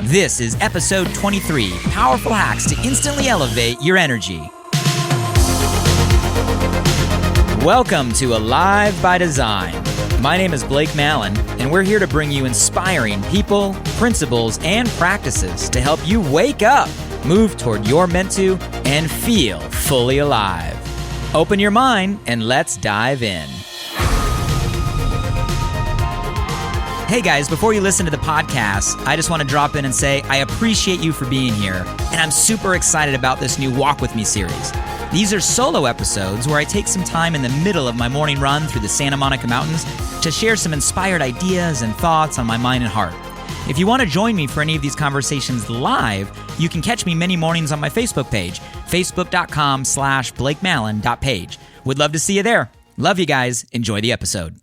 This is episode 23, Powerful Hacks to Instantly Elevate Your Energy. Welcome to Alive by Design. My name is Blake Mallon, and we're here to bring you inspiring people, principles, and practices to help you wake up, move toward your meant to, and feel fully alive. Open your mind and let's dive in. Hey guys, before you listen to the podcast, I just want to drop in and say I appreciate you for being here, and I'm super excited about this new Walk With Me series. These are solo episodes where I take some time in the middle of my morning run through the Santa Monica Mountains to share some inspired ideas and thoughts on my mind and heart. If you want to join me for any of these conversations live, you can catch me many mornings on my Facebook page, facebook.com/BlakeMallon.page. Would love to see you there. Love you guys. Enjoy the episode.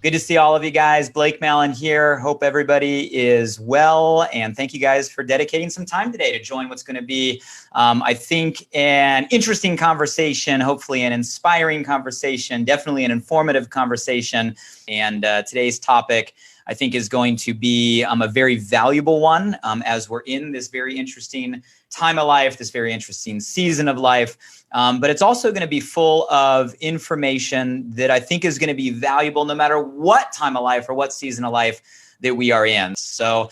Good to see all of you guys. Blake Mallon here. Hope everybody is well. And thank you guys for dedicating some time today to join what's going to be, I think, an interesting conversation, hopefully an inspiring conversation, definitely an informative conversation. And today's topic, I think, is going to be a very valuable one as we're in this very interesting time of life, this very interesting season of life. But it's also going to be full of information that I think is going to be valuable no matter what time of life or what season of life that we are in. So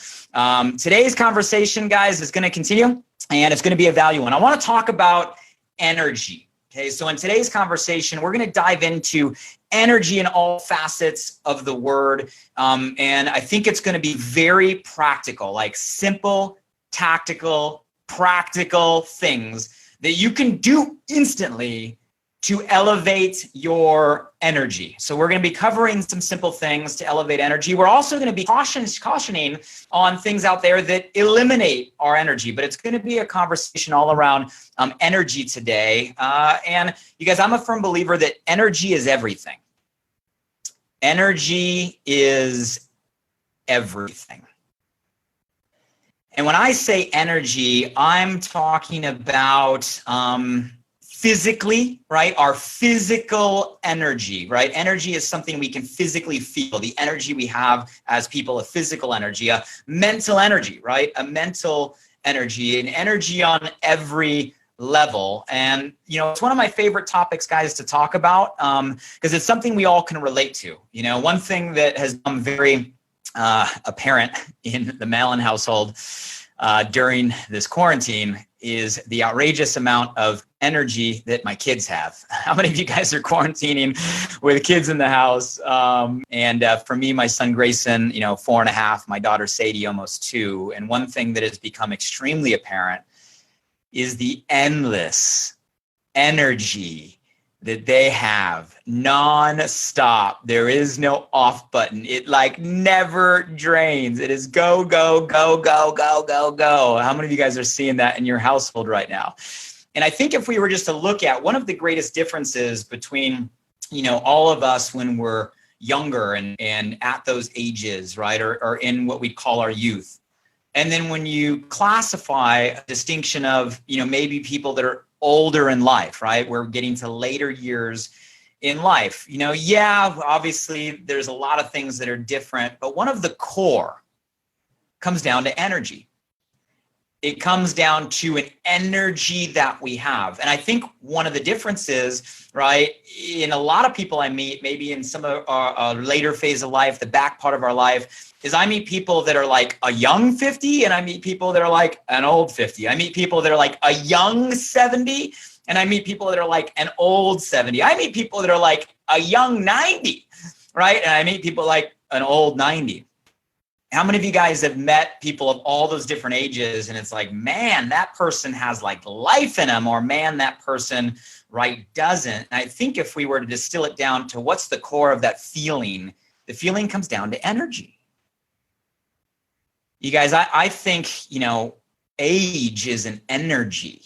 today's conversation, guys, is going to continue, and it's going to be a value one. I want to talk about energy. Okay, so in today's conversation, we're going to dive into energy in all facets of the word. And I think it's going to be very practical, like simple, tactical, practical things that you can do instantly to elevate your energy. So we're going to be covering some simple things to elevate energy. We're also going to be cautioning on things out there that eliminate our energy, but it's going to be a conversation all around energy today. And you guys, I'm a firm believer that energy is everything. Energy is everything. And when I say energy, I'm talking about physically, right? Our physical energy, right? Energy is something we can physically feel. The energy we have as people, a physical energy, a mental energy, right? A mental energy, an energy on every level. And, you know, it's one of my favorite topics, guys, to talk about because it's something we all can relate to. You know, one thing that has become very apparent in the Mallon household during this quarantine is the outrageous amount of energy that my kids have. How many of you guys are quarantining with kids in the house? And for me, my son Grayson, 4.5, my daughter Sadie, almost 2. And one thing that has become extremely apparent is the endless energy that they have non-stop. There is no off button. It never drains. It is go, go, go, go, go, go, go. How many of you guys are seeing that in your household right now? And I think if we were just to look at one of the greatest differences between, all of us when we're younger and at those ages, right, or in what we call our youth. And then when you classify a distinction of, maybe people that are older in life, right? We're getting to later years in life. Obviously there's a lot of things that are different, but one of the core comes down to energy. It comes down to an energy that we have. And I think one of the differences, right, in a lot of people I meet, maybe in some of our later phase of life, the back part of our life, is I meet people that are like a young 50 and I meet people that are like an old 50. I meet people that are like a young 70 and I meet people that are like an old 70. I meet people that are like a young 90, right? And I meet people like an old 90. How many of you guys have met people of all those different ages and it's like, man, that person has like life in them, or man, that person, right, doesn't? And I think if we were to distill it down to what's the core of that feeling, the feeling comes down to energy. You guys, I think, age is an energy.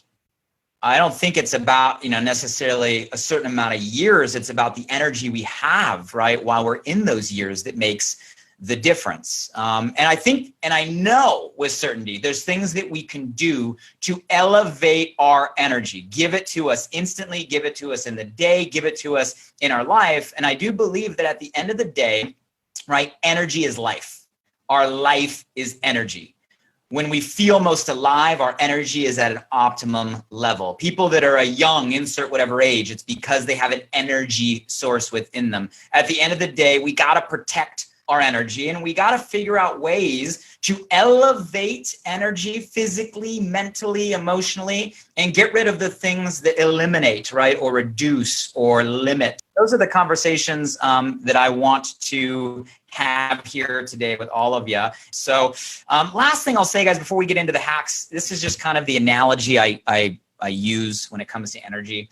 I don't think it's about, necessarily a certain amount of years. It's about the energy we have, right, while we're in those years that makes the difference. And I think, and I know with certainty, there's things that we can do to elevate our energy. Give it to us instantly, give it to us in the day, give it to us in our life. And I do believe that at the end of the day, right, energy is life. our life is energy. When we feel most alive, our energy is at an optimum level. People that are a young, insert whatever age, it's because they have an energy source within them. At the end of the day, we got to protect our energy, and we got to figure out ways to elevate energy physically, mentally, emotionally, and get rid of the things that eliminate, right, or reduce or limit. Those are the conversations that I want to have here today with all of you. So last thing I'll say, guys, before we get into the hacks, this is just kind of the analogy I use when it comes to energy.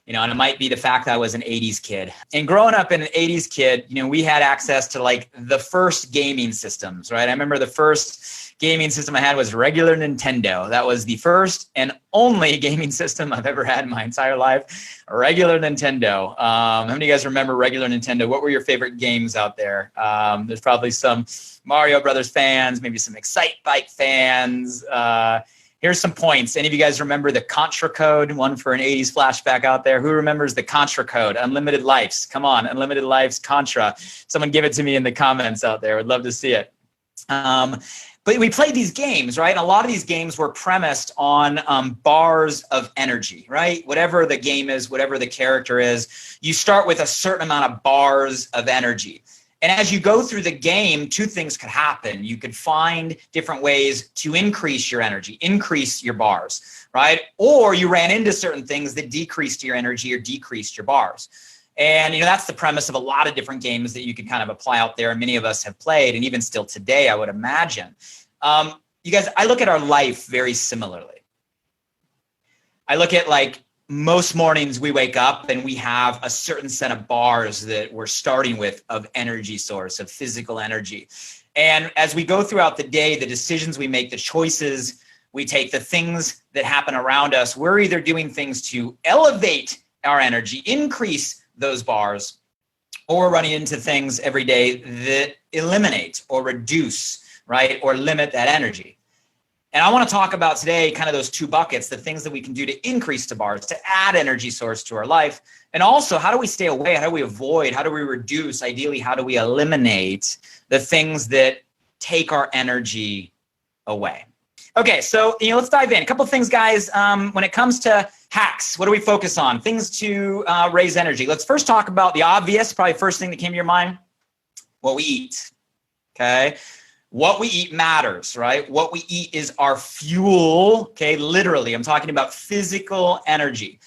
And it might be the fact that I was an 80s kid. And growing up in an 80s kid, we had access to like the first gaming systems, right? I remember the first gaming system I had was regular Nintendo. That was the first and only gaming system I've ever had in my entire life, a regular Nintendo. How many of you guys remember regular Nintendo? What were your favorite games out there? There's probably some Mario Brothers fans, maybe some Excite Bike fans. Here's some points. Any of you guys remember the Contra code? One for an 80s flashback out there. Who remembers the Contra code? Unlimited lives. Come on, unlimited lives, Contra. Someone give it to me in the comments out there. I'd love to see it. But we played these games, right? And a lot of these games were premised on bars of energy, right? Whatever the game is, whatever the character is, you start with a certain amount of bars of energy. And as you go through the game, two things could happen. You could find different ways to increase your energy, increase your bars, right? Or you ran into certain things that decreased your energy or decreased your bars. And that's the premise of a lot of different games that you can kind of apply out there. And many of us have played, and even still today, I would imagine. You guys, I look at our life very similarly. I look at like most mornings we wake up and we have a certain set of bars that we're starting with of energy source, of physical energy. And as we go throughout the day, the decisions we make, the choices we take, the things that happen around us, we're either doing things to elevate our energy, increase those bars, or we're running into things every day that eliminate or reduce, right, or limit that energy. And I want to talk about today kind of those two buckets, the things that we can do to increase the bars, to add energy source to our life. And also, how do we stay away? How do we avoid? How do we reduce? Ideally, how do we eliminate the things that take our energy away? Okay, so let's dive in. A couple of things, guys. When it comes to hacks, what do we focus on? Things to raise energy. Let's first talk about the obvious, probably first thing that came to your mind, what we eat, okay? What we eat matters, right? What we eat is our fuel, okay? Literally, I'm talking about physical energy.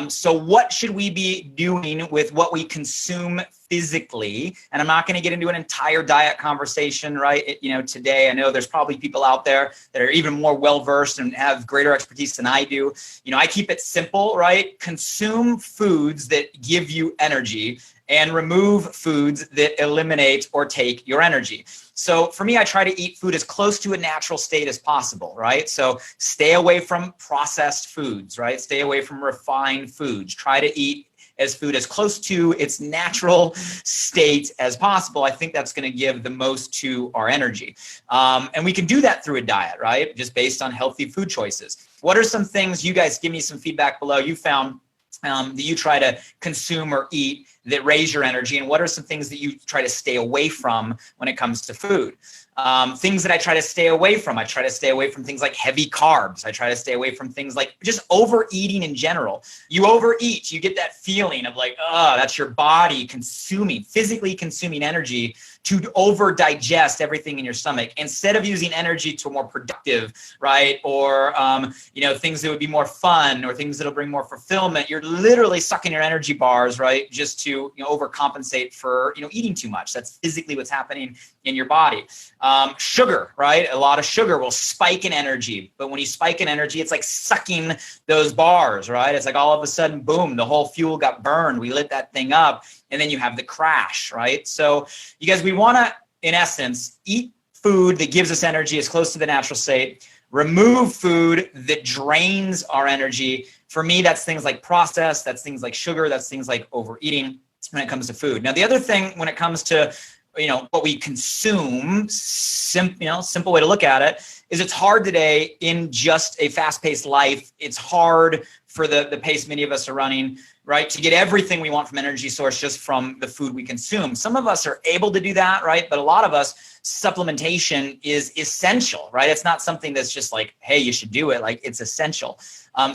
So what should we be doing with what we consume physically? And I'm not going to get into an entire diet conversation, right? Today, I know there's probably people out there that are even more well-versed and have greater expertise than I do. I keep it simple, right? Consume foods that give you energy and remove foods that eliminate or take your energy. So for me, I try to eat food as close to a natural state as possible, right? So stay away from processed foods, right? Stay away from refined foods. Try to eat food as close to its natural state as possible. I think that's going to give the most to our energy. And we can do that through a diet, right? Just based on healthy food choices. What are some things, you guys give me some feedback below, you found that you try to consume or eat that raise your energy, and what are some things that you try to stay away from when it comes to food? Things that I try to stay away from. I try to stay away from things like heavy carbs. I try to stay away from things like just overeating in general. You overeat, you get that feeling of like, that's your body physically consuming energy to over digest everything in your stomach instead of using energy to more productive, right? Or, things that would be more fun or things that'll bring more fulfillment. You're literally sucking your energy bars, right? Just to, overcompensate for, eating too much. That's physically what's happening in your body. Sugar, right? A lot of sugar will spike in energy, but when you spike in energy, it's like sucking those bars, right? It's like all of a sudden, boom, the whole fuel got burned. We lit that thing up, and then you have the crash, right? So you guys, we want to, in essence, eat food that gives us energy as close to the natural state, remove food that drains our energy. For me, that's things like processed, that's things like sugar, that's things like overeating when it comes to food. Now, the other thing when it comes to what we consume, simple way to look at it is it's hard today in just a fast-paced life. It's hard for the pace many of us are running, right, to get everything we want from energy source just from the food we consume. Some of us are able to do that, right? But a lot of us supplementation is essential, right? It's not something that's just like, hey, you should do it. Like, it's essential.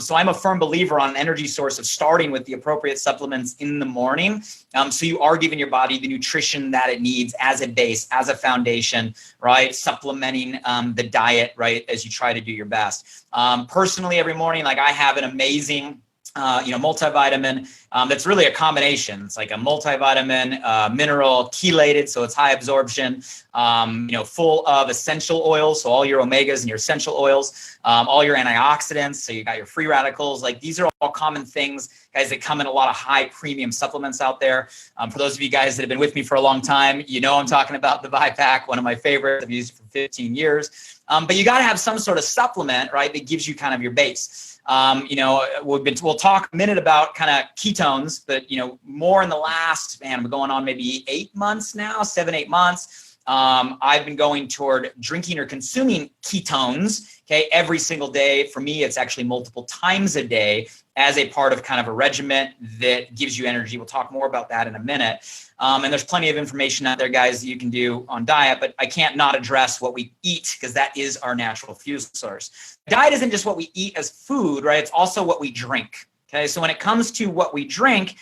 So I'm a firm believer on an energy source of starting with the appropriate supplements in the morning. So you are giving your body the nutrition that it needs as a base, as a foundation, right? Supplementing the diet, right, as you try to do your best. Personally, every morning, like, I have an amazing multivitamin that's really a combination. It's like a multivitamin, mineral, chelated, so it's high absorption, full of essential oils, so all your omegas and your essential oils, all your antioxidants, so you got your free radicals. Like, these are all common things, guys, that come in a lot of high premium supplements out there. For those of you guys that have been with me for a long time, I'm talking about the ViPack, one of my favorites. I've used it for 15 years. But you got to have some sort of supplement, right, that gives you kind of your base. We'll talk a minute about kind of ketones, but more in the last, we're going on maybe 8 months now, 7-8 months. I've been going toward drinking or consuming ketones, okay, every single day. For me, it's actually multiple times a day as a part of kind of a regimen that gives you energy. We'll talk more about that in a minute. And there's plenty of information out there, guys, that you can do on diet, but I can't not address what we eat, because that is our natural fuel source. Diet isn't just what we eat as food, right? It's also what we drink. Okay. So when it comes to what we drink,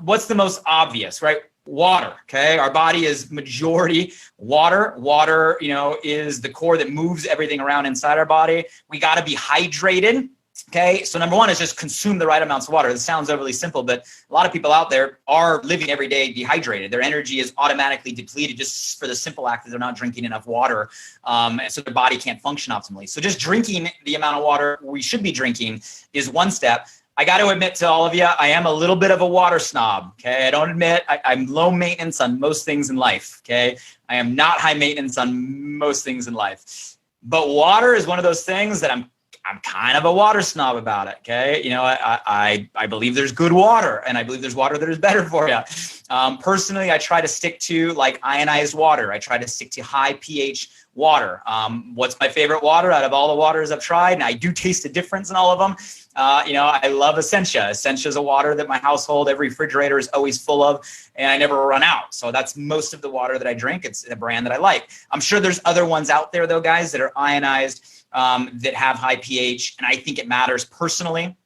what's the most obvious, right? Water. Okay. Our body is majority water. Water, is the core that moves everything around inside our body. We got to be hydrated. Okay. So number one is just consume the right amounts of water. This sounds overly simple, but a lot of people out there are living every day dehydrated. Their energy is automatically depleted just for the simple act that they're not drinking enough water. And so their body can't function optimally. So just drinking the amount of water we should be drinking is one step. I got to admit to all of you, I am a little bit of a water snob. Okay. I don't admit I'm low maintenance on most things in life. Okay. I am not high maintenance on most things in life, but water is one of those things that I'm kind of a water snob about it. Okay. I believe there's good water, and I believe there's water that is better for you. Personally, I try to stick to like ionized water. I try to stick to high pH water. What's my favorite water out of all the waters I've tried? And I do taste a difference in all of them. I love Essentia. Essentia is a water that my household, every refrigerator is always full of, and I never run out. So that's most of the water that I drink. It's a brand that I like. I'm sure there's other ones out there though, guys, that are ionized, that have high pH, and I think it matters personally.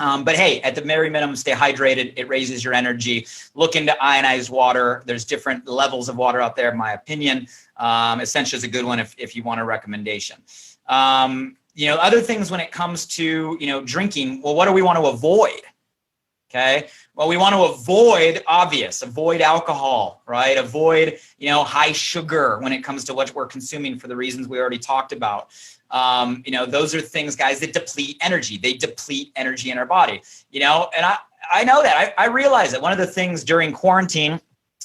But hey, at the very minimum, stay hydrated. It raises your energy. Look into ionized water. There's different levels of water out there, in my opinion. Essentia is a good one if you want a recommendation. Other things when it comes to, drinking, well, what do we want to avoid? Okay. Well, we want to avoid alcohol, right? Avoid, high sugar when it comes to what we're consuming for the reasons we already talked about. Those are things, guys, that deplete energy. They deplete energy in our body, and I know that. I realize that one of the things during quarantine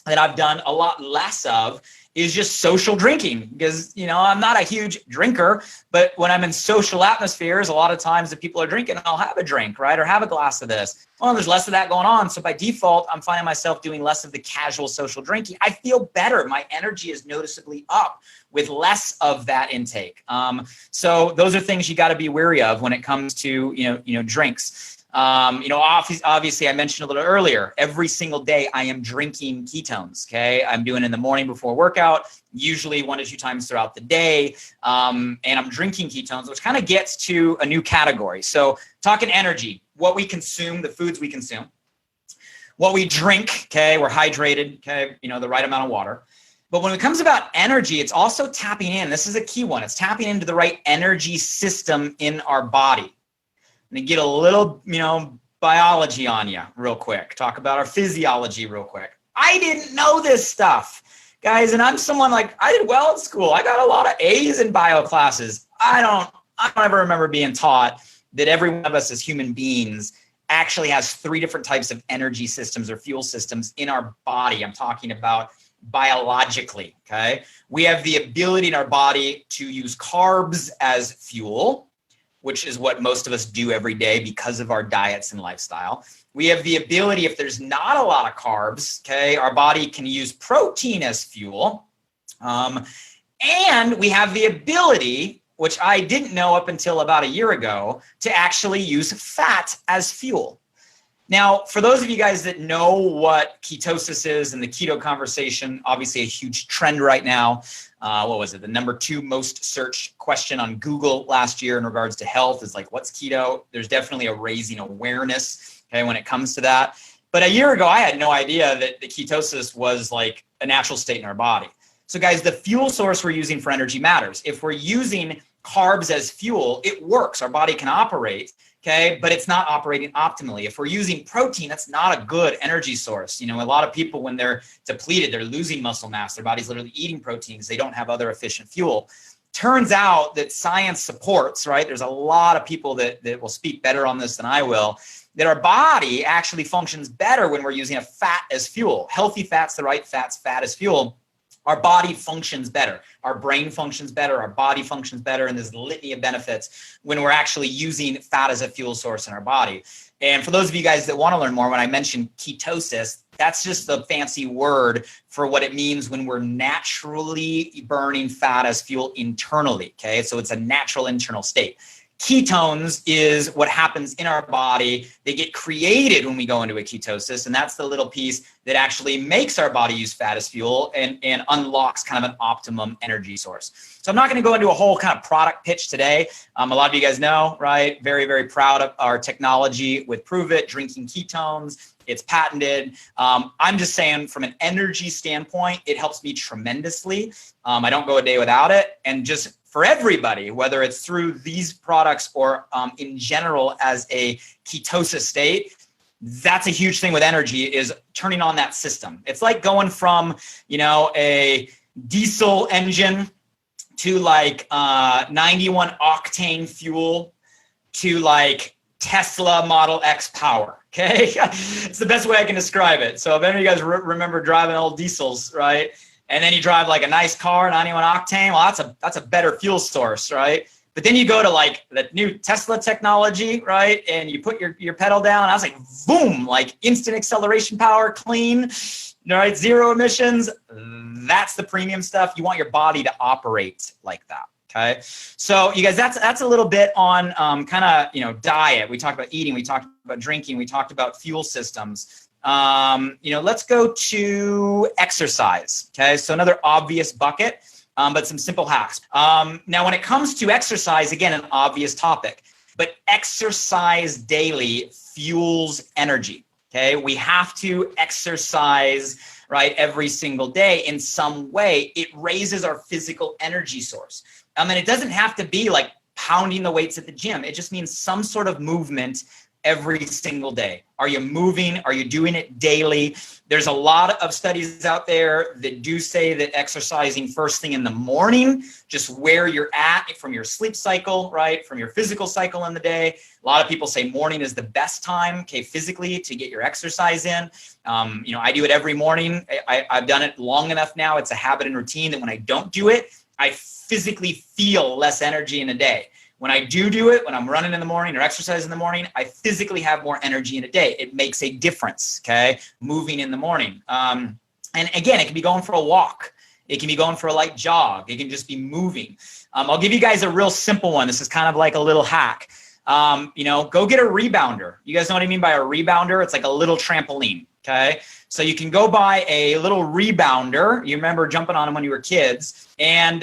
that I've done a lot less of is just social drinking, because, I'm not a huge drinker, but when I'm in social atmospheres, a lot of times if people are drinking, I'll have a drink, right? Or have a glass of this. Well, there's less of that going on. So by default, I'm finding myself doing less of the casual social drinking. I feel better. My energy is noticeably up with less of that intake. So those are things you got to be wary of when it comes to, drinks. Obviously I mentioned a little earlier, every single day I am drinking ketones. Okay. I'm doing it in the morning before workout, usually 1 to 2 times throughout the day. And I'm drinking ketones, which kind of gets to a new category. So talking energy, what we consume, the foods we consume, what we drink. Okay. We're hydrated. Okay. The right amount of water. But when it comes about energy, it's also tapping in. This is a key one. It's tapping into the right energy system in our body. And get a little, biology on you real quick. Talk about our physiology real quick. I didn't know this stuff, guys. And I'm someone like, I did well at school. I got a lot of A's in bio classes. I don't ever remember being taught that every one of us as human beings actually has 3 different types of energy systems or fuel systems in our body. I'm talking about biologically, okay? We have the ability in our body to use carbs as fuel, which is what most of us do every day because of our diets and lifestyle. We have the ability, if there's not a lot of carbs, okay, our body can use protein as fuel. And we have the ability, which I didn't know up until about a year ago, to actually use fat as fuel. Now, for those of you guys that know what ketosis is and the keto conversation, obviously a huge trend right now. What was it? The #2 most searched question on Google last year in regards to health is like, what's keto? There's definitely a raising awareness, okay, when it comes to that. But a year ago, I had no idea that the ketosis was like a natural state in our body. So guys, the fuel source we're using for energy matters. If we're using carbs as fuel, it works. Our body can operate. Okay, but it's not operating optimally. If we're using protein, that's not a good energy source. You know, a lot of people, when they're depleted, they're losing muscle mass. Their body's literally eating proteins. They don't have other efficient fuel. Turns out that science supports, right? There's a lot of people that will speak better on this than I will, that our body actually functions better when we're using a fat as fuel. Healthy fats, the right fats, fat as fuel. Our body functions better. Our brain functions better. Our body functions better. And there's a litany of benefits when we're actually using fat as a fuel source in our body. And for those of you guys that want to learn more, when I mentioned ketosis, that's just the fancy word for what it means when we're naturally burning fat as fuel internally. Okay, so it's a natural internal state. Ketones is what happens in our body. They get created when we go into a ketosis, and that's the little piece that actually makes our body use fat as fuel and unlocks kind of an optimum energy source. So I'm not going to go into a whole kind of product pitch today. A lot of you guys know, right? Very, very proud of our technology with Prove It, drinking ketones. It's patented. I'm just saying from an energy standpoint, it helps me tremendously. I don't go a day without it. And just for everybody, whether it's through these products or in general as a ketosis state, that's a huge thing with energy, is turning on that system. It's like going from, you know, a diesel engine to like 91 octane fuel to like Tesla Model X power. Okay, it's the best way I can describe it. So if any of you guys remember driving old diesels, right? And then you drive like a nice car, 91 octane. Well, that's a better fuel source, right? But then you go to like the new Tesla technology, right? And you put your pedal down. I was like, boom, like instant acceleration power, clean, right? Zero emissions. That's the premium stuff. You want your body to operate like that. Okay. So you guys, that's a little bit on kind of, you know, diet. We talked about eating. We talked about drinking. We talked about fuel systems. You know, let's go to exercise. Okay. So another obvious bucket, but some simple hacks. Now, when it comes to exercise, again, an obvious topic, but exercise daily fuels energy. Okay. We have to exercise, right, every single day in some way. It raises our physical energy source. And it doesn't have to be like pounding the weights at the gym. It just means some sort of movement every single day. Are you moving? Are you doing it daily? There's a lot of studies out there that do say that exercising first thing in the morning, just where you're at from your sleep cycle, right, from your physical cycle in the day. A lot of people say morning is the best time, okay, physically to get your exercise in. You know, I do it every morning. I've done it long enough now. It's a habit and routine that when I don't do it, I physically feel less energy in a day. When I do it, when I'm running in the morning or exercise in the morning, I physically have more energy in a day. It makes a difference, okay? Moving in the morning. And again, it can be going for a walk. It can be going for a light jog. It can just be moving. I'll give you guys a real simple one. This is kind of like a little hack. You know, go get a rebounder. You guys know what I mean by a rebounder? It's like a little trampoline, okay? So you can go buy a little rebounder. You remember jumping on them when you were kids, and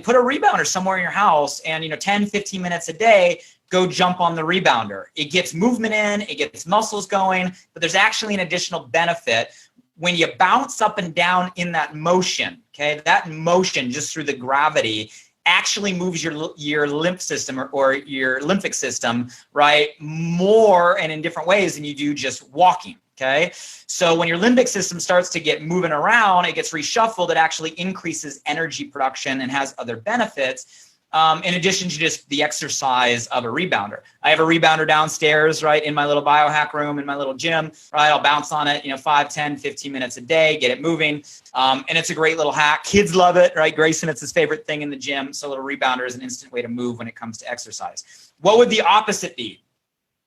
put a rebounder somewhere in your house, and, you know, 10, 15 minutes a day, go jump on the rebounder. It gets movement in, it gets muscles going, but there's actually an additional benefit. When you bounce up and down in that motion, okay, that motion just through the gravity actually moves your lymph system or your lymphic system, right, more and in different ways than you do just walking. Okay. So when your limbic system starts to get moving around, it gets reshuffled, it actually increases energy production and has other benefits. In addition to just the exercise of a rebounder. I have a rebounder downstairs, right, in my little biohack room, in my little gym, right? I'll bounce on it, you know, 5, 10, 15 minutes a day, get it moving. And it's a great little hack. Kids love it, right? Grayson, it's his favorite thing in the gym. So a little rebounder is an instant way to move when it comes to exercise. What would the opposite be?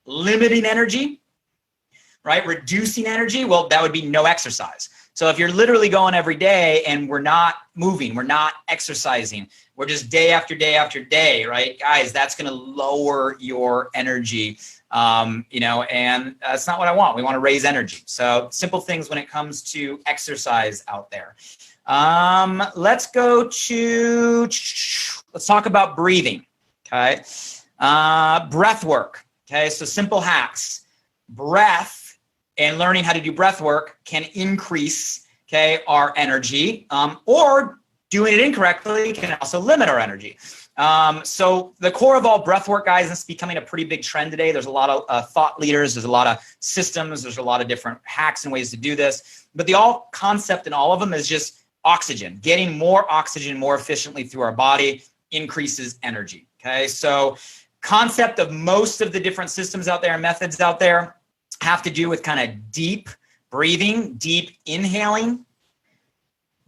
Limiting energy, right? Reducing energy. Well, that would be no exercise. So if you're literally going every day and we're not moving, we're not exercising, we're just day after day after day, right? Guys, that's going to lower your energy And that's not what I want. We want to raise energy. So simple things when it comes to exercise out there. Let's talk about breathing. Okay. Breath work. Okay. So simple hacks. Breath and learning how to do breath work can increase, our energy, or doing it incorrectly can also limit our energy. So the core of all breath work, guys, this is becoming a pretty big trend today. There's a lot of thought leaders. There's a lot of systems. There's a lot of different hacks and ways to do this. But the all concept in all of them is just oxygen. Getting more oxygen more efficiently through our body increases energy. Okay, so concept of most of the different systems out there and methods out there have to do with kind of deep breathing, deep inhaling,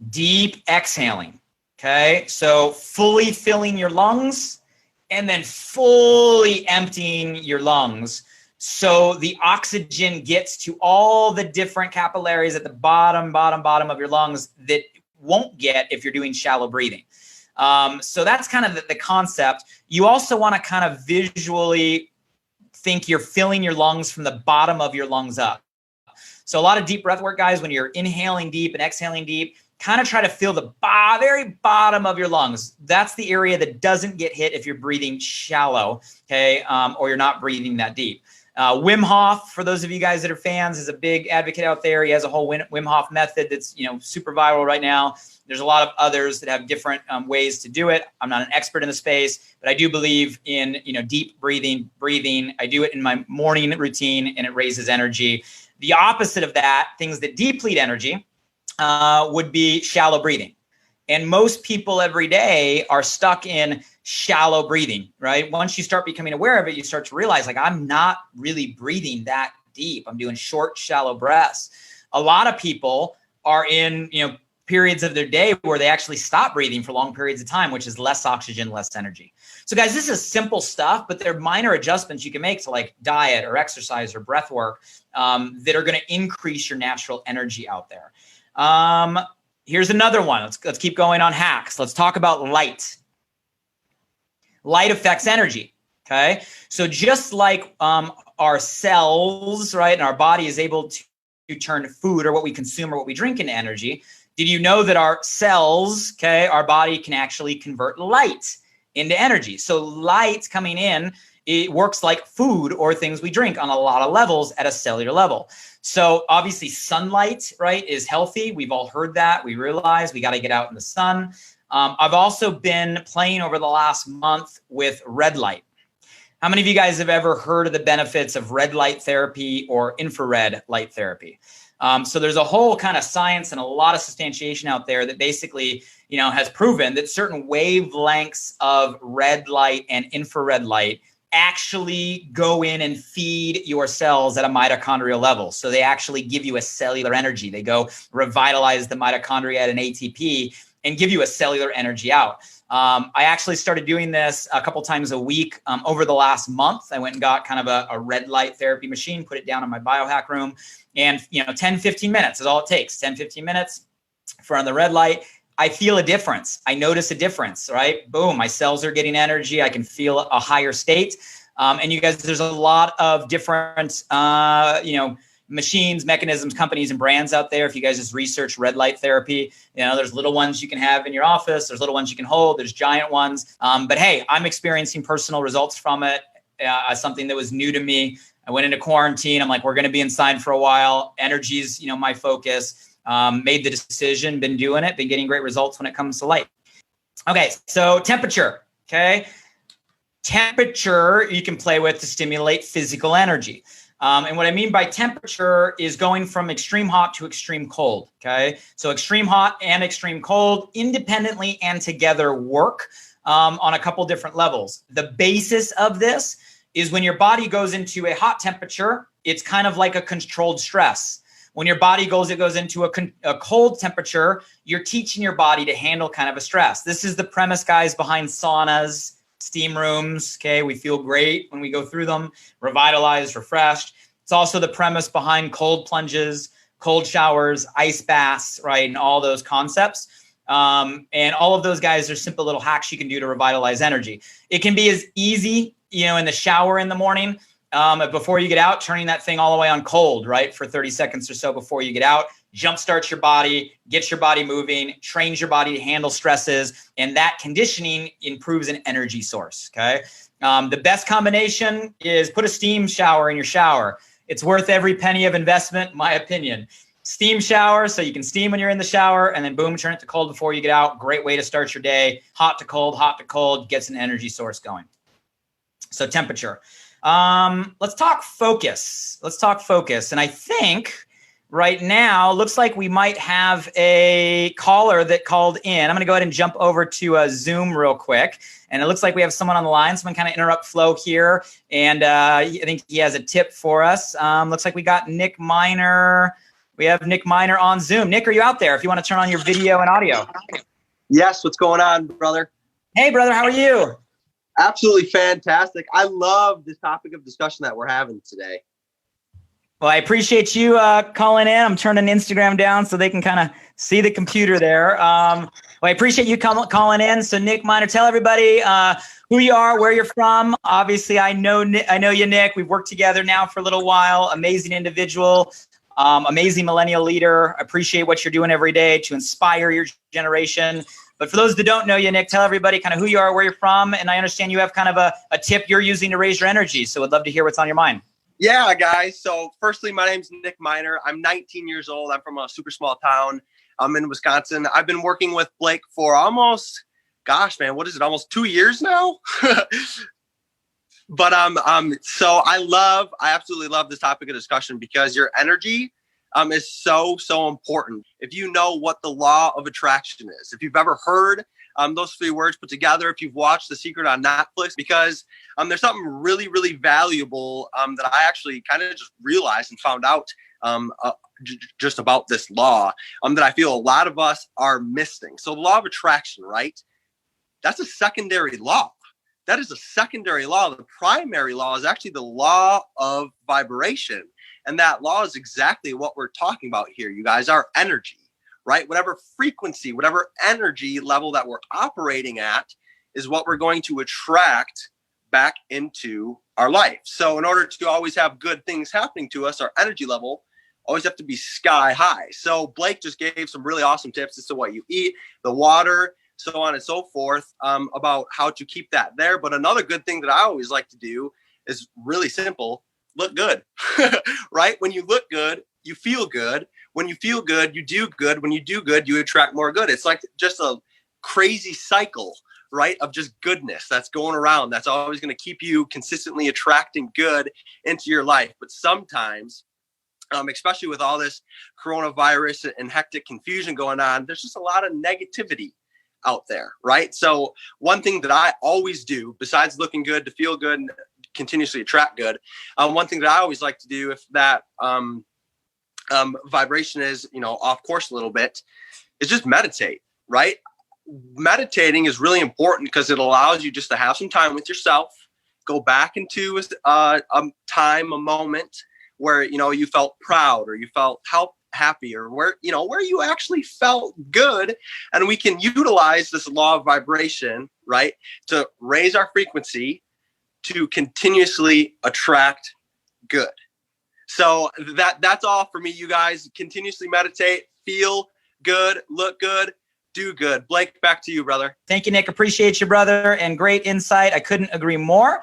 deep exhaling. Okay, so fully filling your lungs and then fully emptying your lungs, so the oxygen gets to all the different capillaries at the bottom of your lungs that won't get if you're doing shallow breathing. So that's kind of the concept. You also want to kind of visually think you're filling your lungs from the bottom of your lungs up. So a lot of deep breath work, guys, when you're inhaling deep and exhaling deep, kind of try to feel the very bottom of your lungs. That's the area that doesn't get hit if you're breathing shallow, or you're not breathing that deep. Wim Hof, for those of you guys that are fans, is a big advocate out there. He has a whole Wim Hof method that's super viral right now. There's a lot of others that have different ways to do it. I'm not an expert in the space, but I do believe in deep breathing. I do it in my morning routine, and it raises energy. The opposite of that, things that deplete energy, would be shallow breathing. And most people every day are stuck in shallow breathing, right? Once you start becoming aware of it, you start to realize, like, I'm not really breathing that deep. I'm doing short, shallow breaths. A lot of people are in, periods of their day where they actually stop breathing for long periods of time, which is less oxygen, less energy. So guys, this is simple stuff, but there are minor adjustments you can make to like diet or exercise or breath work that are going to increase your natural energy out there. Here's another one. Let's keep going on hacks. Let's talk about light. Light affects energy. Okay. So just like our cells, right, and our body is able to turn food or what we consume or what we drink into energy, did you know that our cells, our body can actually convert light into energy? So light coming in, it works like food or things we drink on a lot of levels at a cellular level. So obviously sunlight, right, is healthy. We've all heard that. We realize we got to get out in the sun. I've also been playing over the last month with red light. How many of you guys have ever heard of the benefits of red light therapy or infrared light therapy? So there's a whole kind of science and a lot of substantiation out there that basically, has proven that certain wavelengths of red light and infrared light actually go in and feed your cells at a mitochondrial level. So they actually give you a cellular energy. They go revitalize the mitochondria at an ATP and give you a cellular energy out. I actually started doing this a couple times a week over the last month. I went and got kind of a red light therapy machine, put it down in my biohack room, and 10, 15 minutes is all it takes. 10, 15 minutes in front of the red light. I feel a difference. I notice a difference, right? Boom, my cells are getting energy. I can feel a higher state. And you guys, there's a lot of different, machines, mechanisms, companies, and brands out there. If you guys just research red light therapy, there's little ones you can have in your office. There's little ones you can hold. There's giant ones. But hey, I'm experiencing personal results from it. Something that was new to me. I went into quarantine. I'm like, we're going to be inside for a while. Energy's, my focus. Made the decision, been doing it, been getting great results when it comes to light. Okay, so temperature, Temperature you can play with to stimulate physical energy. And what I mean by temperature is going from extreme hot to extreme cold, So extreme hot and extreme cold independently and together work on a couple different levels. The basis of this is when your body goes into a hot temperature, it's kind of like a controlled stress. When your body goes into a cold temperature, you're teaching your body to handle kind of a stress. This is the premise, guys, behind saunas, steam rooms. We feel great when we go through them, revitalized, refreshed. It's also the premise behind cold plunges, cold showers, ice baths, right? And all those concepts. And all of those guys are simple little hacks you can do to revitalize energy. It can be as easy, in the shower in the morning before you get out, turning that thing all the way on cold, right? For 30 seconds or so before you get out, jumpstarts your body, gets your body moving, trains your body to handle stresses, and that conditioning improves an energy source, okay? The best combination is put a steam shower in your shower. It's worth every penny of investment, in my opinion. Steam shower, so you can steam when you're in the shower, and then boom, turn it to cold before you get out. Great way to start your day. Hot to cold, gets an energy source going. So temperature. Let's talk focus. And I think right now, looks like we might have a caller that called in. I'm going to go ahead and jump over to Zoom real quick. And it looks like we have someone on the line. Someone kind of interrupt flow here. And I think he has a tip for us. Looks like we got Nick Miner. We have Nick Miner on Zoom. Nick, are you out there if you want to turn on your video and audio? Yes. What's going on, brother? Hey, brother. How are you? Absolutely fantastic. I love this topic of discussion that we're having today. Well, I appreciate you calling in. I'm turning Instagram down so they can kind of see the computer there. Well, I appreciate you calling in. So Nick Miner, tell everybody who you are, where you're from. Obviously, I know you, Nick. We've worked together now for a little while. Amazing individual, amazing millennial leader. Appreciate what you're doing every day to inspire your generation. But for those that don't know you, Nick, tell everybody kind of who you are, where you're from. And I understand you have kind of a tip you're using to raise your energy. So I'd love to hear what's on your mind. Yeah, guys. So firstly, my name's Nick Miner. I'm 19 years old. I'm from a super small town. I'm in Wisconsin. I've been working with Blake for almost, almost 2 years now? But so I absolutely love this topic of discussion because your energy is so important. If you know what the law of attraction is, if you've ever heard those three words put together, if you've watched The Secret on Netflix, because there's something really, really valuable that I actually kind of just realized and found out just about this law that I feel a lot of us are missing. So the law of attraction, right? That's a secondary law. That is a secondary law. The primary law is actually the law of vibration. And that law is exactly what we're talking about here, you guys, our energy, right? Whatever frequency, whatever energy level that we're operating at is what we're going to attract back into our life. So in order to always have good things happening to us, our energy level always have to be sky high. So Blake just gave some really awesome tips as to what you eat, the water, so on and so forth, about how to keep that there. But another good thing that I always like to do is really simple: look good, right? When you look good, you feel good. When you feel good, you do good. When you do good, you attract more good. It's like just a crazy cycle, right, of just goodness that's going around. That's always going to keep you consistently attracting good into your life. But sometimes, especially with all this coronavirus and hectic confusion going on, there's just a lot of negativity out there, right? So one thing that I always do, besides looking good to feel good and continuously attract good, one thing that I always like to do, if that vibration is, off course a little bit, is just meditate, right? Meditating is really important because it allows you just to have some time with yourself, go back into a moment where, you felt proud or you felt happy, or where you actually felt good. And we can utilize this law of vibration, right, to raise our frequency to continuously attract good. So that's all for me, you guys. Continuously meditate, feel good, look good, do good. Blake, back to you, brother. Thank you, Nick. Appreciate you, brother, and great insight. I couldn't agree more.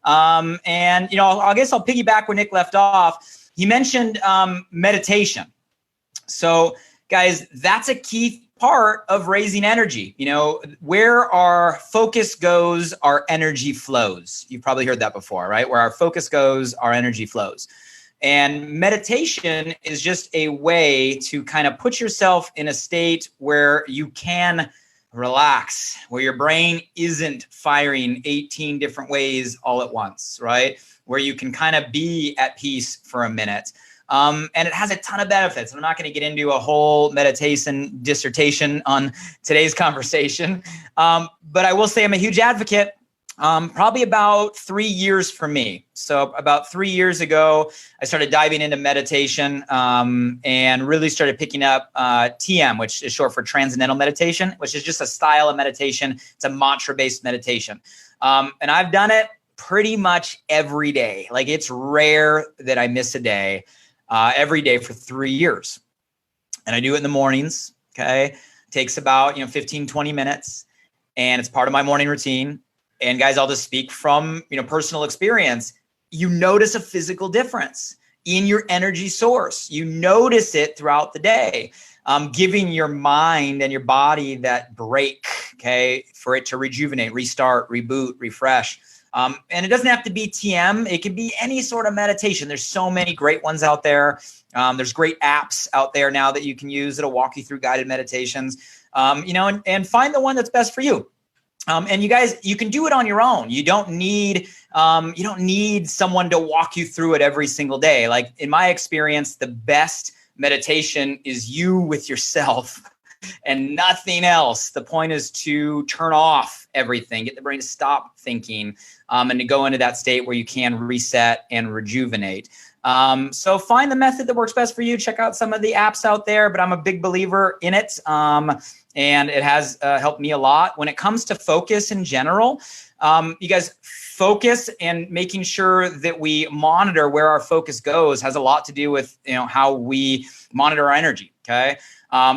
And I guess I'll piggyback where Nick left off. He mentioned meditation. So, guys, that's a key part of raising energy. Where our focus goes, our energy flows. You've probably heard that before, right? Where our focus goes, our energy flows. And meditation is just a way to kind of put yourself in a state where you can relax, where your brain isn't firing 18 different ways all at once, right? Where you can kind of be at peace for a minute. And it has a ton of benefits. I'm not going to get into a whole meditation dissertation on today's conversation. But I will say I'm a huge advocate. Probably about 3 years for me. So about 3 years ago, I started diving into meditation and really started picking up TM, which is short for Transcendental Meditation, which is just a style of meditation. It's a mantra-based meditation. And I've done it pretty much every day. Like it's rare that I miss a day, every day for 3 years. And I do it in the mornings. Okay. Takes about, 15, 20 minutes, and it's part of my morning routine. And guys, I'll just speak from, personal experience. You notice a physical difference in your energy source. You notice it throughout the day, giving your mind and your body that break, okay, for it to rejuvenate, restart, reboot, refresh. And it doesn't have to be TM. It can be any sort of meditation. There's so many great ones out there. There's great apps out there now that you can use that'll walk you through guided meditations, and find the one that's best for you. And you guys, you can do it on your own. You don't need someone to walk you through it every single day. Like in my experience, the best meditation is you with yourself and nothing else. The point is to turn off everything, get the brain to stop thinking, and to go into that state where you can reset and rejuvenate. So find the method that works best for you. Check out some of the apps out there, but I'm a big believer in it. And it has helped me a lot. When it comes to focus in general, you guys, focus and making sure that we monitor where our focus goes has a lot to do with how we monitor our energy. Okay,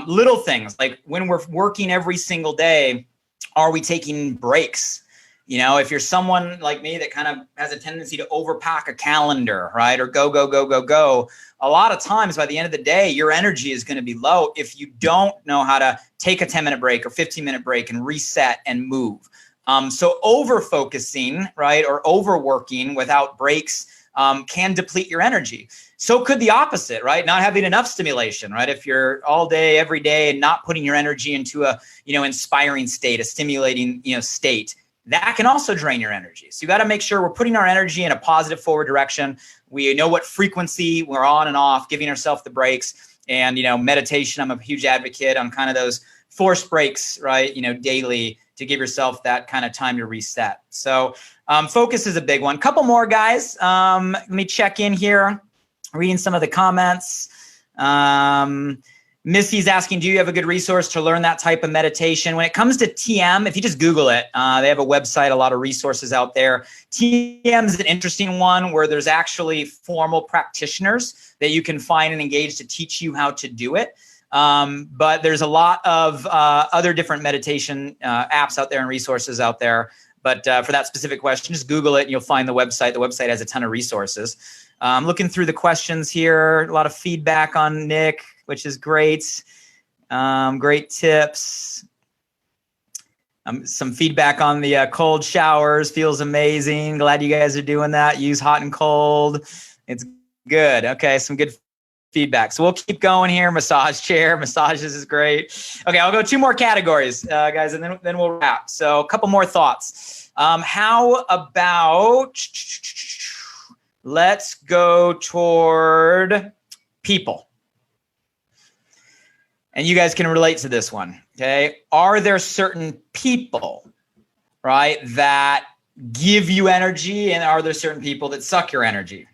little things like when we're working every single day, are we taking breaks? If you're someone like me that kind of has a tendency to overpack a calendar, right? Or go, a lot of times by the end of the day, your energy is going to be low if you don't know how to take a 10-minute break or 15-minute break and reset and move. So over-focusing, right, or overworking without breaks can deplete your energy. So could the opposite, right? Not having enough stimulation, right? If you're all day, every day, and not putting your energy into a, inspiring state, a stimulating, state, that can also drain your energy. So you got to make sure we're putting our energy in a positive forward direction. We know what frequency we're on and off, giving ourselves the breaks. And, meditation, I'm a huge advocate on kind of those forced breaks, right? Daily to give yourself that kind of time to reset. So focus is a big one. Couple more, guys. Let me check in here, reading some of the comments. Missy's asking, do you have a good resource to learn that type of meditation? When it comes to TM, if you just Google it, they have a website, a lot of resources out there. TM is an interesting one where there's actually formal practitioners that you can find and engage to teach you how to do it. But there's a lot of other different meditation apps out there and resources out there. But for that specific question, just Google it and you'll find the website. The website has a ton of resources. Looking through the questions here, a lot of feedback on Nick, which is great. Great tips. Some feedback on the cold showers. Feels amazing. Glad you guys are doing that. Use hot and cold. It's good. Okay, some good feedback. So we'll keep going here. Massage chair. Massages is great. Okay, I'll go 2 more categories, guys, and then we'll wrap. So a couple more thoughts. How about let's go toward people. And you guys can relate to this one, okay? Are there certain people, right, that give you energy, and are there certain people that suck your energy?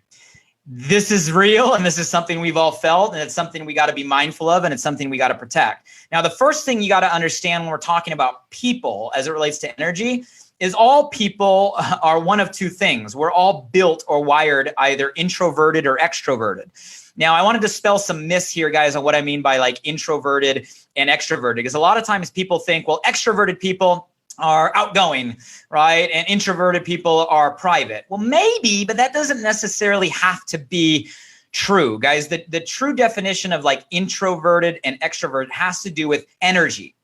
This is real, and this is something we've all felt, and it's something we got to be mindful of, and it's something we got to protect. Now, the first thing you got to understand when we're talking about people as it relates to energy is all people are one of 2 things. We're all built or wired either introverted or extroverted. Now, I want to dispel some myths here, guys, on what I mean by like introverted and extroverted, because a lot of times people think, well, extroverted people are outgoing, right? And introverted people are private. Well, maybe, but that doesn't necessarily have to be true, guys. The true definition of like introverted and extrovert has to do with energy,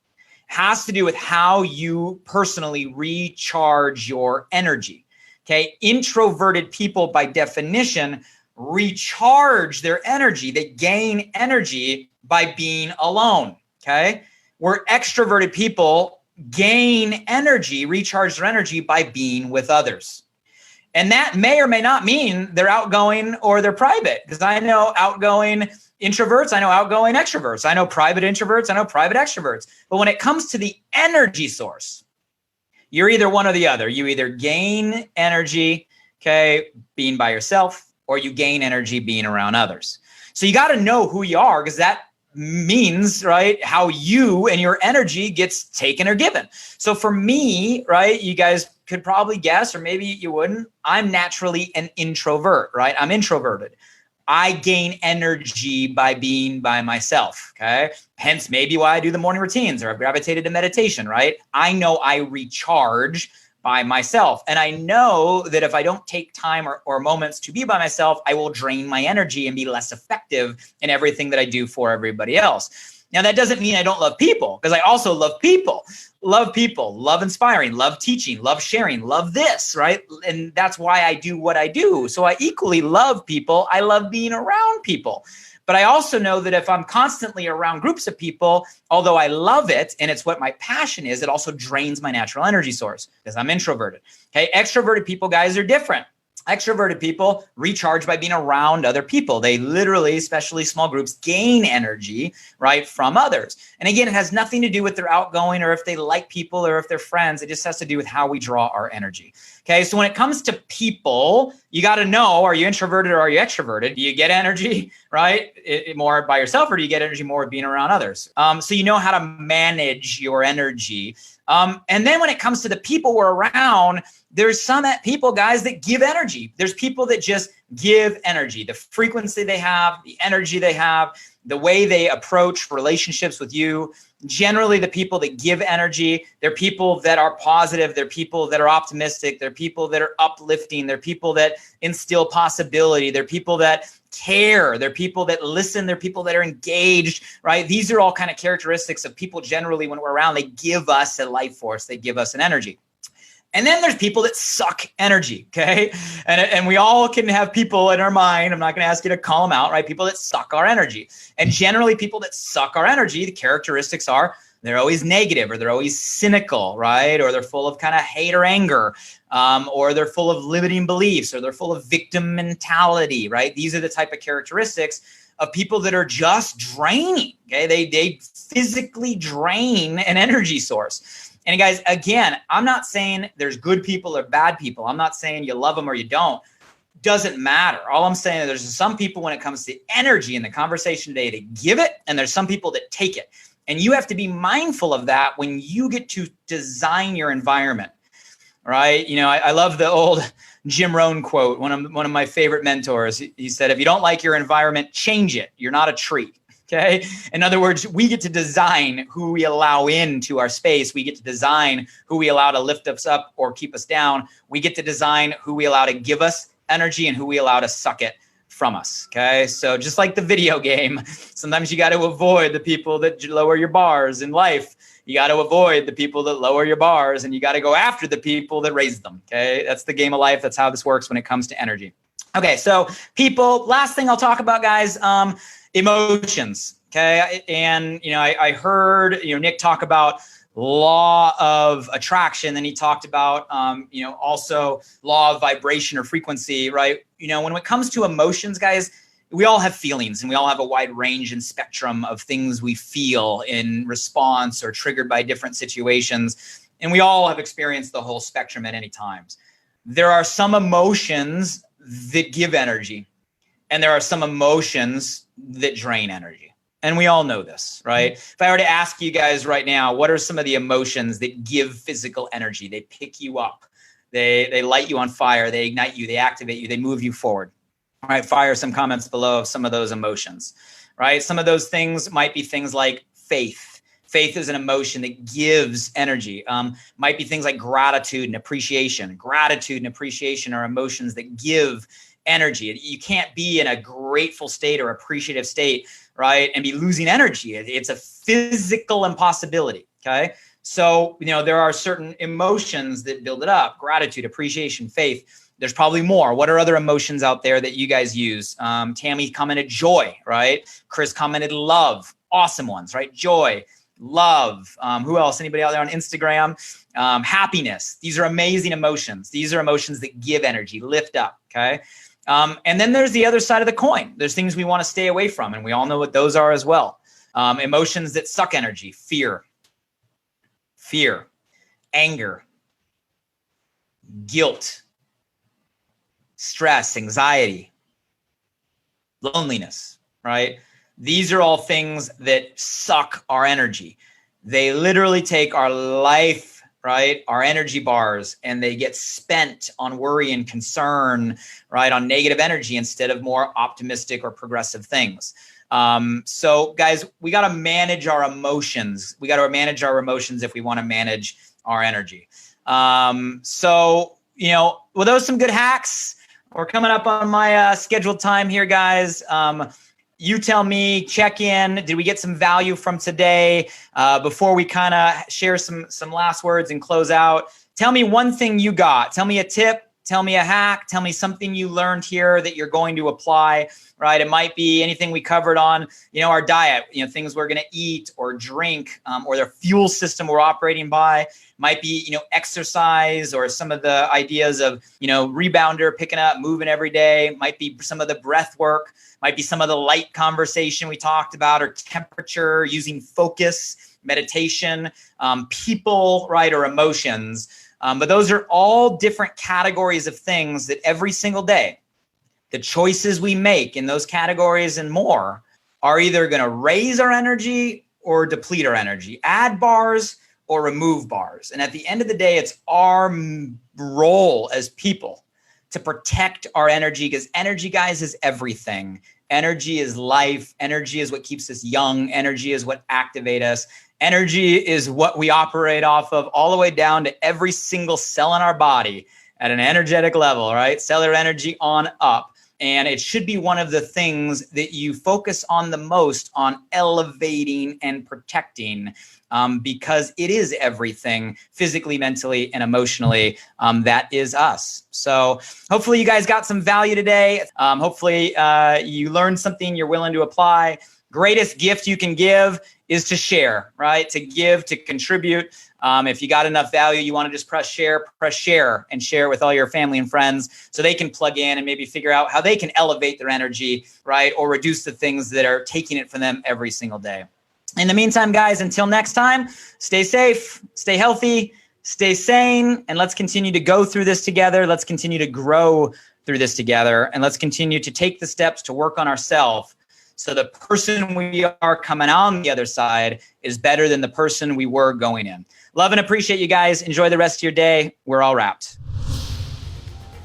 has to do with how you personally recharge your energy, okay? Introverted people, by definition, recharge their energy. They gain energy by being alone, okay? Where extroverted people gain energy, recharge their energy by being with others. And that may or may not mean they're outgoing or they're private, because I know outgoing introverts, I know outgoing extroverts, I know private introverts, I know private extroverts. But when it comes to the energy source, you're either one or the other. You either gain energy, okay, being by yourself, or you gain energy being around others. So you got to know who you are, because that means, right, how you and your energy gets taken or given. So for me, right, you guys could probably guess, or maybe you wouldn't, I'm naturally an introvert, right? I'm introverted. I gain energy by being by myself, okay? Hence maybe why I do the morning routines, or I've gravitated to meditation, right? I know I recharge by myself. And I know that if I don't take time or moments to be by myself, I will drain my energy and be less effective in everything that I do for everybody else. Now, that doesn't mean I don't love people, because I also love people, love inspiring, love teaching, love sharing, love this, right? And that's why I do what I do. So I equally love people. I love being around people. But I also know that if I'm constantly around groups of people, although I love it and it's what my passion is, it also drains my natural energy source because I'm introverted. Okay, extroverted people, guys, are different. Extroverted people recharge by being around other people. They literally, especially small groups, gain energy, right, from others. And again, it has nothing to do with their outgoing or if they like people or if they're friends. It just has to do with how we draw our energy. Okay, so when it comes to people, you got to know, are you introverted or are you extroverted? Do you get energy, right, more by yourself, or do you get energy more being around others? So you know how to manage your energy. And then when it comes to the people we're around, there's some people, guys, that give energy. There's people that just give energy, the frequency they have, the energy they have, the way they approach relationships with you. Generally, the people that give energy, they're people that are positive. They're people that are optimistic. They're people that are uplifting. They're people that instill possibility. They're people that care. They're people that listen. They're people that are engaged, right? These are all kind of characteristics of people generally when we're around. They give us a life force. They give us an energy. And then there's people that suck energy, okay? And we all can have people in our mind. I'm not going to ask you to call them out, right? People that suck our energy. And generally, people that suck our energy, the characteristics are they're always negative, or they're always cynical, right? Or they're full of kind of hate or anger, or they're full of limiting beliefs, or they're full of victim mentality, right? These are the type of characteristics of people that are just draining, okay? They physically drain an energy source. And guys, again, I'm not saying there's good people or bad people. I'm not saying you love them or you don't. Doesn't matter. All I'm saying is there's some people when it comes to energy in the conversation today that give it, and there's some people that take it. And you have to be mindful of that when you get to design your environment, right? You know, I love the old Jim Rohn quote, one of my favorite mentors. He said, if you don't like your environment, change it. You're not a tree. Okay. In other words, we get to design who we allow into our space. We get to design who we allow to lift us up or keep us down. We get to design who we allow to give us energy and who we allow to suck it from us. Okay. So just like the video game, sometimes you got to avoid the people that lower your bars in life. You got to avoid the people that lower your bars, and you got to go after the people that raise them. Okay. That's the game of life. That's how this works when it comes to energy. Okay. So people, last thing I'll talk about, guys, emotions. Okay. And, you know, I heard, you know, Nick talk about law of attraction. Then he talked about, you know, also law of vibration or frequency, right? You know, when it comes to emotions, guys, we all have feelings, and we all have a wide range and spectrum of things we feel in response or triggered by different situations. And we all have experienced the whole spectrum at any times. There are some emotions that give energy, and there are some emotions that drain energy. And we all know this, right? If I were to ask you guys right now, what are some of the emotions that give physical energy? They pick you up. They light you on fire. They ignite you. They activate you. They move you forward. All right, fire some comments below of some of those emotions, right? Some of those things might be things like faith. Faith is an emotion that gives energy. Might be things like gratitude and appreciation. Gratitude and appreciation are emotions that give energy. You can't be in a grateful state or appreciative state, right, and be losing energy. It's a physical impossibility, okay? So, you know, there are certain emotions that build it up: gratitude, appreciation, faith. There's probably more. What are other emotions out there that you guys use? Tammy commented joy, right? Chris commented love. Awesome ones, right? Joy, love. Who else? Anybody out there on Instagram? Happiness. These are amazing emotions. These are emotions that give energy, lift up, okay? And then there's the other side of the coin. There's things we want to stay away from, and we all know what those are as well. Emotions that suck energy: fear, anger, guilt, stress, anxiety, loneliness, right? These are all things that suck our energy. They literally take our life, right? Our energy bars, and they get spent on worry and concern, right? On negative energy instead of more optimistic or progressive things. So guys, we got to manage our emotions. We got to manage our emotions if we want to manage our energy. So, well, those are some good hacks. We're coming up on my scheduled time here, guys. You tell me, check in. Did we get some value from today? Before we kind of share some last words and close out, tell me one thing you got. Tell me a tip. Tell me a hack. Tell me something you learned here that you're going to apply, right? It might be anything we covered on, our diet, things we're going to eat or drink, or the fuel system we're operating by. Might be, exercise, or some of the ideas of, rebounder, picking up, moving every day. Might be some of the breath work. Might be some of the light conversation we talked about, or temperature, using focus, meditation, people, right, or emotions. But those are all different categories of things that every single day, the choices we make in those categories and more are either going to raise our energy or deplete our energy, add bars or remove bars. And at the end of the day, it's our role as people to protect our energy, because energy, guys, is everything. Energy is life. Energy is what keeps us young. Energy is what activates us. Energy is what we operate off of, all the way down to every single cell in our body at an energetic level, right? Cellular energy on up. And it should be one of the things that you focus on the most, on elevating and protecting, because it is everything physically, mentally, and emotionally. That is us. So hopefully you guys got some value today. Hopefully you learned something you're willing to apply. Greatest gift you can give is to share, right? To give, to contribute. If you got enough value, you want to just press share and share with all your family and friends so they can plug in and maybe figure out how they can elevate their energy, right? Or reduce the things that are taking it from them every single day. In the meantime, guys, until next time, stay safe, stay healthy, stay sane, and let's continue to go through this together. Let's continue to grow through this together, and let's continue to take the steps to work on ourselves so the person we are coming on the other side is better than the person we were going in. Love and appreciate you guys. Enjoy the rest of your day. We're all wrapped.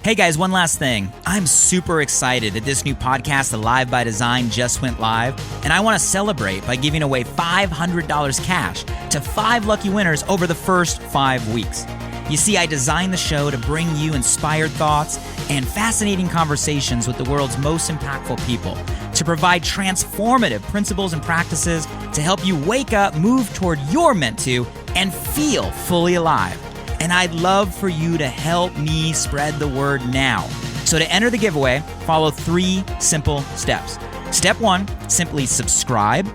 Hey guys, one last thing. I'm super excited that this new podcast, Alive by Design, just went live, and I want to celebrate by giving away $500 cash to 5 lucky winners over the first 5 weeks. You see, I designed the show to bring you inspired thoughts and fascinating conversations with the world's most impactful people, to provide transformative principles and practices to help you wake up, move toward your meant to, and feel fully alive. And I'd love for you to help me spread the word now. So to enter the giveaway, follow 3 simple steps. Step 1, simply subscribe,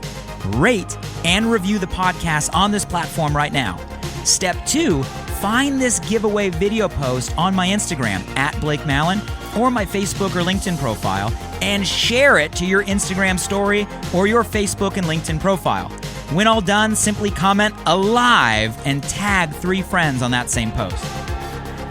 rate, and review the podcast on this platform right now. Step 2, find this giveaway video post on my Instagram @BlakeMallon or my Facebook or LinkedIn profile and share it to your Instagram story or your Facebook and LinkedIn profile. When all done, simply comment "Alive" and tag 3 friends on that same post.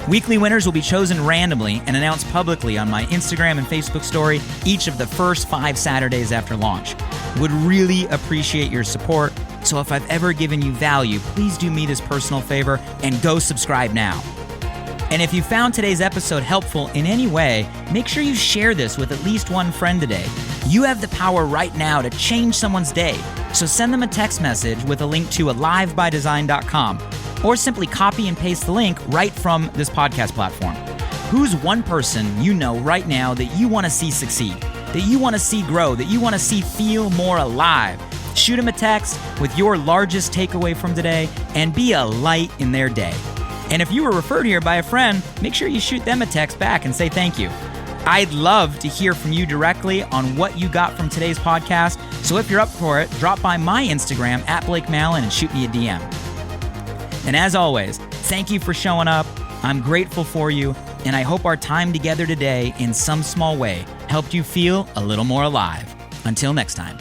Weekly winners will be chosen randomly and announced publicly on my Instagram and Facebook story each of the first 5 Saturdays after launch. Would really appreciate your support. So if I've ever given you value, please do me this personal favor and go subscribe now. And if you found today's episode helpful in any way, make sure you share this with at least one friend today. You have the power right now to change someone's day. So send them a text message with a link to alivebydesign.com, or simply copy and paste the link right from this podcast platform. Who's one person you know right now that you want to see succeed, that you want to see grow, that you want to see feel more alive? Shoot them a text with your largest takeaway from today and be a light in their day. And if you were referred here by a friend, make sure you shoot them a text back and say thank you. I'd love to hear from you directly on what you got from today's podcast. So if you're up for it, drop by my Instagram @BlakeMallon and shoot me a DM. And as always, thank you for showing up. I'm grateful for you. And I hope our time together today in some small way helped you feel a little more alive. Until next time.